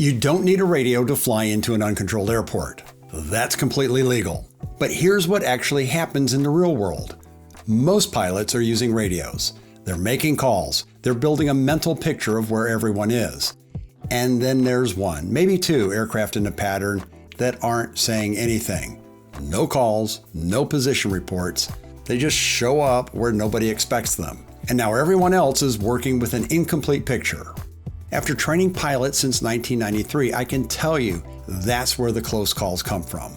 You don't need a radio to fly into an uncontrolled airport. That's completely legal. But here's what actually happens in the real world. Most pilots are using radios. They're making calls. They're building a mental picture of where everyone is. And then there's one, maybe two aircraft in the pattern that aren't saying anything. No calls, no position reports. They just show up where nobody expects them. And now everyone else is working with an incomplete picture. After training pilots since 1993, I can tell you that's where the close calls come from.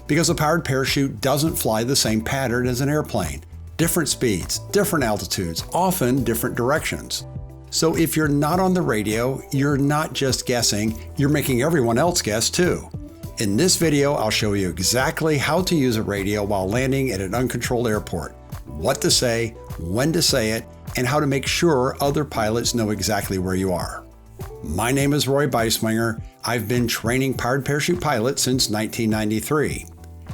Because a powered parachute doesn't fly the same pattern as an airplane. Different speeds, different altitudes, often different directions. So if you're not on the radio, you're not just guessing, you're making everyone else guess too. In this video, I'll show you exactly how to use a radio while landing at an uncontrolled airport, what to say, when to say it, and how to make sure other pilots know exactly where you are. My name is Roy Beiswinger. I've been training powered parachute pilots since 1993.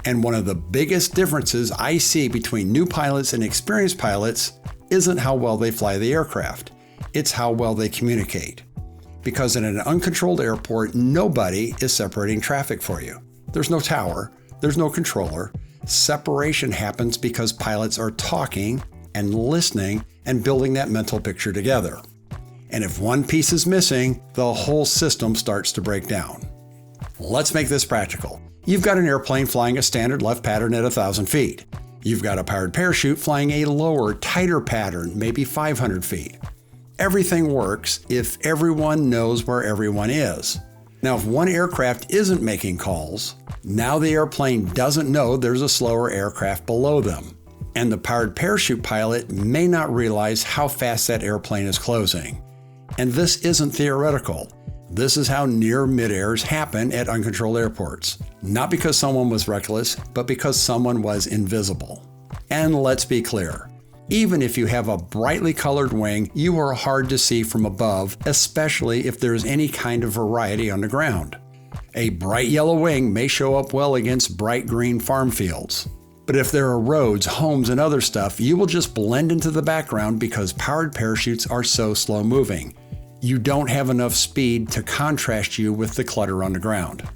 And one of the biggest differences I see between new pilots and experienced pilots isn't how well they fly the aircraft. It's how well they communicate. Because in an uncontrolled airport, nobody is separating traffic for you. There's no tower, there's no controller. Separation happens because pilots are talking and listening and building that mental picture together. And if one piece is missing, the whole system starts to break down. Let's make this practical. You've got an airplane flying a standard left pattern at 1,000 feet. You've got a powered parachute flying a lower, tighter pattern, maybe 500 feet. Everything works if everyone knows where everyone is. Now, if one aircraft isn't making calls, now the airplane doesn't know there's a slower aircraft below them. And the powered parachute pilot may not realize how fast that airplane is closing. And this isn't theoretical. This is how near mid-airs happen at uncontrolled airports. Not because someone was reckless, but because someone was invisible. And let's be clear. Even if you have a brightly colored wing, you are hard to see from above, especially if there's any kind of variety on the ground. A bright yellow wing may show up well against bright green farm fields. But if there are roads, homes, and other stuff, you will just blend into the background because powered parachutes are so slow moving. You don't have enough speed to contrast you with the clutter on the ground.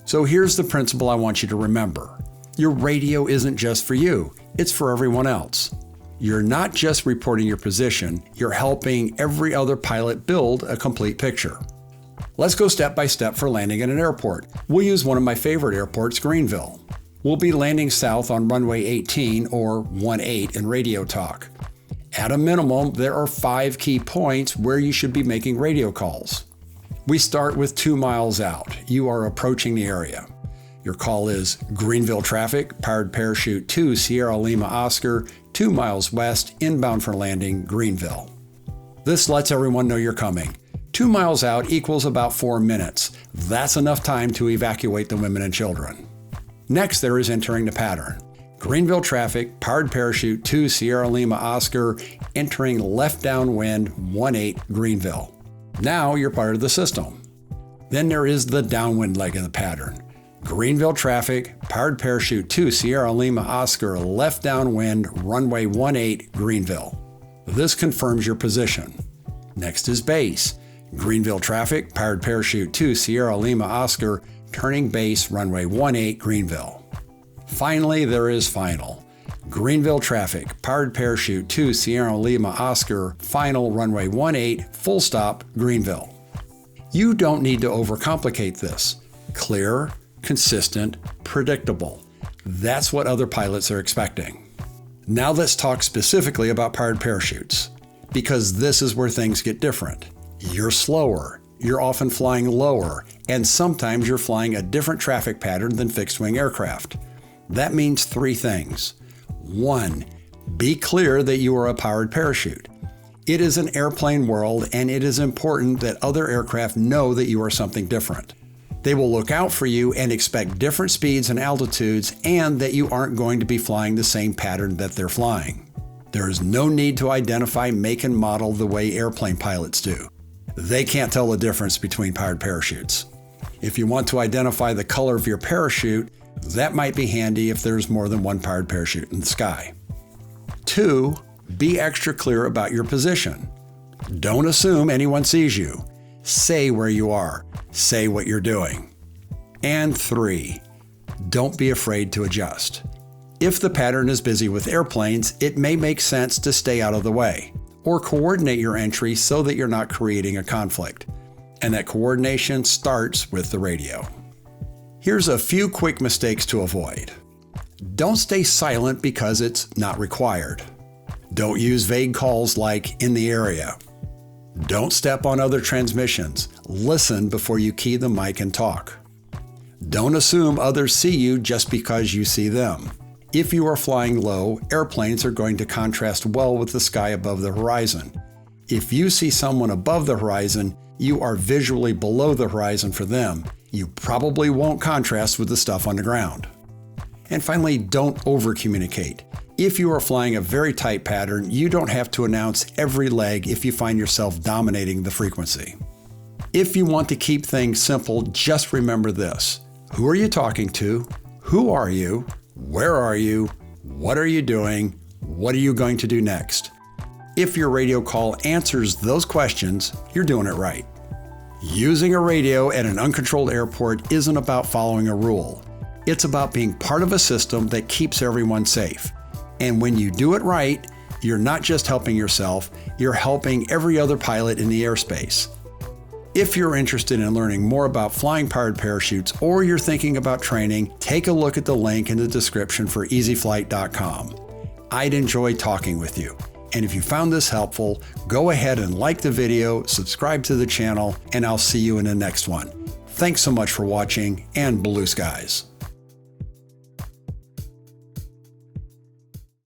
So here's the principle I want you to remember. Your radio isn't just for you, it's for everyone else. You're not just reporting your position, you're helping every other pilot build a complete picture. Let's go step by step for landing at an airport. We'll use one of my favorite airports, Greenville. We'll be landing south on runway 18 or 18 in radio talk. At a minimum, there are 5 key points where you should be making radio calls. We start with 2 miles out. You are approaching the area. Your call is Greenville traffic, powered parachute 2 Sierra Lima Oscar, 2 miles west, inbound for landing, Greenville. This lets everyone know you're coming. 2 miles out equals about 4 minutes. That's enough time to evacuate the women and children. Next, there is entering the pattern. Greenville traffic, powered parachute 2 Sierra Lima Oscar, entering left downwind 18 Greenville. Now you're part of the system. Then there is the downwind leg of the pattern. Greenville traffic, powered parachute 2 Sierra Lima Oscar, left downwind, runway 18 Greenville. This confirms your position. Next is base. Greenville traffic, powered parachute 2 Sierra Lima Oscar, turning base, runway 18 Greenville. Finally, there is final. Greenville traffic, powered parachute 2 Sierra Lima Oscar, final, runway 18, full stop, Greenville. You don't need to overcomplicate this. Clear, consistent, predictable. That's what other pilots are expecting. Now let's talk specifically about powered parachutes, because this is where things get different. You're slower, you're often flying lower, and sometimes you're flying a different traffic pattern than fixed-wing aircraft. That means 3 things. 1, be clear that you are a powered parachute. It is an airplane world, and it is important that other aircraft know that you are something different. They will look out for you and expect different speeds and altitudes, and that you aren't going to be flying the same pattern that they're flying. There is no need to identify make and model the way airplane pilots do. They can't tell the difference between powered parachutes. If you want to identify the color of your parachute, that might be handy if there's more than one powered parachute in the sky. 2, be extra clear about your position. Don't assume anyone sees you. Say where you are. Say what you're doing. And 3, don't be afraid to adjust. If the pattern is busy with airplanes, it may make sense to stay out of the way, or coordinate your entry so that you're not creating a conflict. And that coordination starts with the radio. Here's a few quick mistakes to avoid. Don't stay silent because it's not required. Don't use vague calls like "in the area." Don't step on other transmissions. Listen before you key the mic and talk. Don't assume others see you just because you see them. If you are flying low, airplanes are going to contrast well with the sky above the horizon. If you see someone above the horizon, you are visually below the horizon for them. You probably won't contrast with the stuff on the ground. And finally, don't over-communicate. If you are flying a very tight pattern, you don't have to announce every leg if you find yourself dominating the frequency. If you want to keep things simple, just remember this. Who are you talking to? Who are you? Where are you? What are you doing? What are you going to do next? If your radio call answers those questions, you're doing it right. Using a radio at an uncontrolled airport isn't about following a rule. It's about being part of a system that keeps everyone safe. And when you do it right, you're not just helping yourself, you're helping every other pilot in the airspace. If you're interested in learning more about flying powered parachutes or you're thinking about training, take a look at the link in the description for easyflight.com. I'd enjoy talking with you. And if you found this helpful, go ahead and like the video, subscribe to the channel, and I'll see you in the next one. Thanks so much for watching, and blue skies.